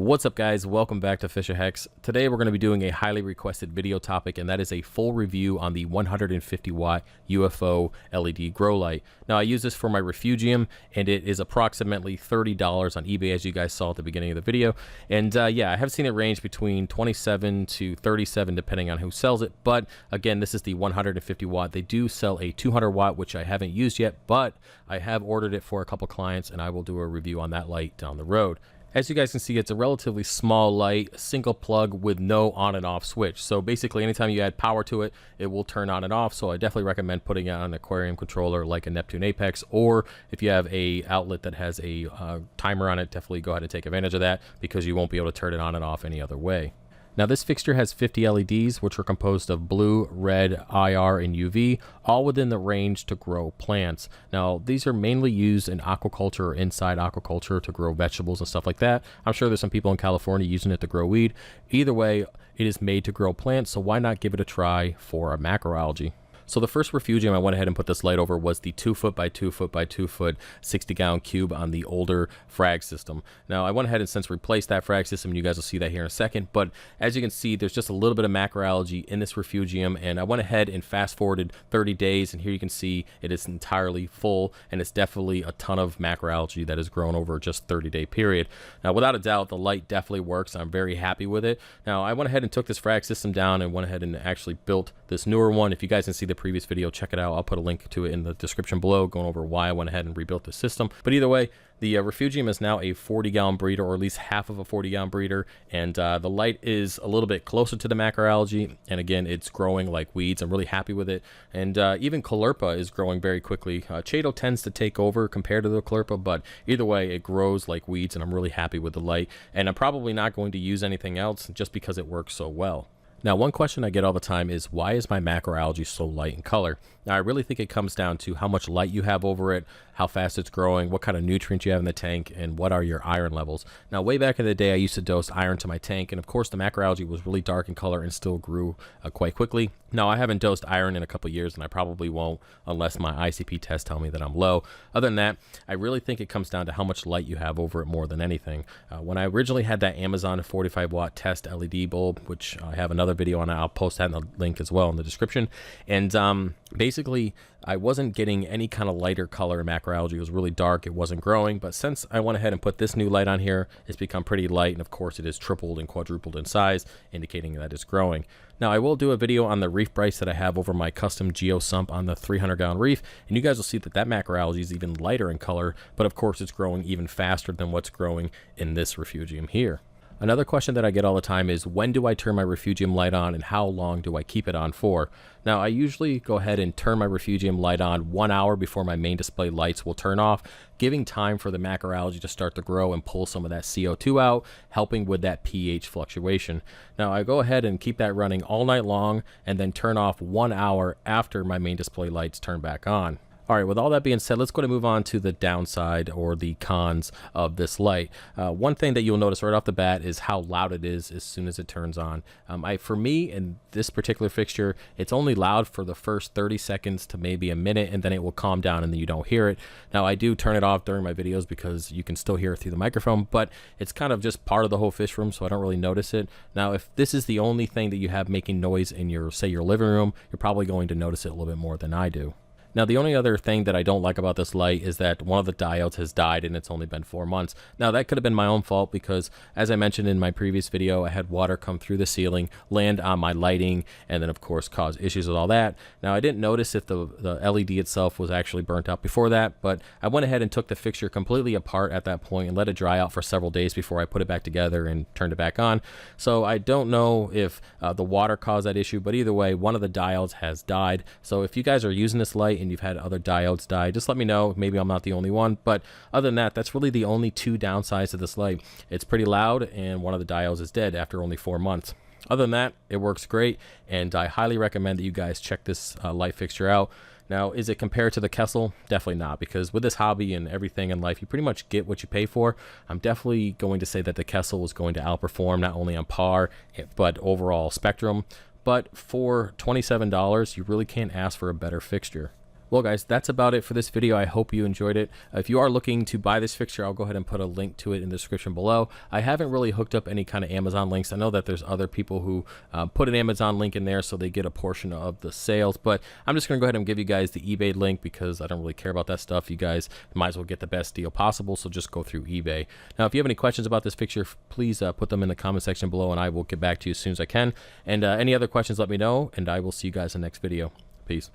What's up, guys? Welcome back to FishOfHex. Today we're going to be doing a highly requested video topic, and that is a full review on the 150 watt UFO LED grow light. Now, I use this for my Refugium, and it is approximately $30 on eBay, as you guys saw at the beginning of the video. And yeah, I have seen it range between 27 to 37 depending on who sells it, but again, this is the 150 watt. They do sell a 200 watt, which I haven't used yet, but I have ordered it for a couple clients, and I will do a review on that light down the road. As you guys can see, it's a relatively small light, single plug with no on and off switch. So basically, anytime you add power to it, it will turn on and off. So I definitely recommend putting it on an aquarium controller like a Neptune Apex, or if you have a outlet that has a timer on it, definitely go ahead and take advantage of that because you won't be able to turn it on and off any other way. Now, this fixture has 50 LEDs, which are composed of blue, red, IR, and UV, all within the range to grow plants. Now, these are mainly used in aquaculture or inside aquaculture to grow vegetables and stuff like that. I'm sure there's some people in California using it to grow weed. Either way, it is made to grow plants, so why not give it a try for a macroalgae? So the first Refugium I went ahead and put this light over was the 2 foot by 2 foot by 2 foot 60-gallon cube on the older frag system. Now, I went ahead and since replaced that frag system, and you guys will see that here in a second, but as you can see, there's just a little bit of macroalgae in this Refugium, and I went ahead and fast forwarded 30 days, and here you can see it is entirely full, and it's definitely a ton of macroalgae that has grown over just 30-day period. Now, without a doubt, the light definitely works. I'm very happy with it. Now, I went ahead and took this frag system down and went ahead and actually built this newer one. If you guys can see the previous video, check it out. I'll put a link to it in the description below, going over why I went ahead and rebuilt the system. But either way, the Refugium is now a 40-gallon breeder, or at least half of a 40-gallon breeder, and the light is a little bit closer to the macroalgae, and again, it's growing like weeds. I'm really happy with it, and even Caulerpa is growing very quickly. Chaeto tends to take over compared to the Caulerpa, but either way, it grows like weeds, and I'm really happy with the light, and I'm probably not going to use anything else just because it works so well. Now, one question I get all the time is, why is my macroalgae so light in color? Now, I really think it comes down to how much light you have over it, how fast it's growing, what kind of nutrients you have in the tank, and what are your iron levels. Now, way back in the day, I used to dose iron to my tank, and of course, the macroalgae was really dark in color and still grew quite quickly. Now, I haven't dosed iron in a couple years, and I probably won't unless my ICP tests tell me that I'm low. Other than that, I really think it comes down to how much light you have over it more than anything. When I originally had that Amazon 45 watt test LED bulb, which I have another video on it, I'll post that in the link as well in the description, and basically, I wasn't getting any kind of lighter color in macroalgae. It was really dark. It wasn't growing. But since I went ahead and put this new light on here, it's become pretty light. And of course, it is tripled and quadrupled in size, indicating that it's growing. Now, I will do a video on the reef brace that I have over my custom geo sump on the 300-gallon reef. And you guys will see that that macroalgae is even lighter in color. But of course, it's growing even faster than what's growing in this Refugium here. Another question that I get all the time is, when do I turn my Refugium light on and how long do I keep it on for? Now, I usually go ahead and turn my Refugium light on 1 hour before my main display lights will turn off, giving time for the macroalgae to start to grow and pull some of that CO2 out, helping with that pH fluctuation. Now, I go ahead and keep that running all night long and then turn off 1 hour after my main display lights turn back on. All right, with all that being said, let's go to move on to the downside or the cons of this light. One thing that you'll notice right off the bat is how loud it is as soon as it turns on. For me, in this particular fixture, it's only loud for the first 30 seconds to maybe a minute, and then it will calm down and then you don't hear it. Now, I do turn it off during my videos because you can still hear it through the microphone, but it's kind of just part of the whole fish room, so I don't really notice it. Now, if this is the only thing that you have making noise in your, say, your living room, you're probably going to notice it a little bit more than I do. Now, the only other thing that I don't like about this light is that one of the diodes has died and it's only been 4 months. Now, that could have been my own fault because, as I mentioned in my previous video, I had water come through the ceiling, land on my lighting, and then, of course, cause issues with all that. Now, I didn't notice if the LED itself was actually burnt out before that, but I went ahead and took the fixture completely apart at that point and let it dry out for several days before I put it back together and turned it back on. So I don't know if the water caused that issue, but either way, one of the diodes has died. So if you guys are using this light and you've had other diodes die, just let me know. Maybe I'm not the only one, but other than that, that's really the only two downsides to this light. It's pretty loud and one of the diodes is dead after only 4 months. Other than that, it works great, and I highly recommend that you guys check this light fixture out. Now, is it compared to the Kessel? Definitely not, because with this hobby and everything in life, you pretty much get what you pay for. I'm definitely going to say that the Kessel is going to outperform not only on par, but overall spectrum. But for $27, you really can't ask for a better fixture. Well, guys, that's about it for this video. I hope you enjoyed it. If you are looking to buy this fixture, I'll go ahead and put a link to it in the description below. I haven't really hooked up any kind of Amazon links. I know that there's other people who put an Amazon link in there so they get a portion of the sales, but I'm just going to go ahead and give you guys the eBay link because I don't really care about that stuff. You guys might as well get the best deal possible, so just go through eBay. Now, if you have any questions about this fixture, please put them in the comment section below, and I will get back to you as soon as I can. And any other questions, let me know, and I will see you guys in the next video. Peace.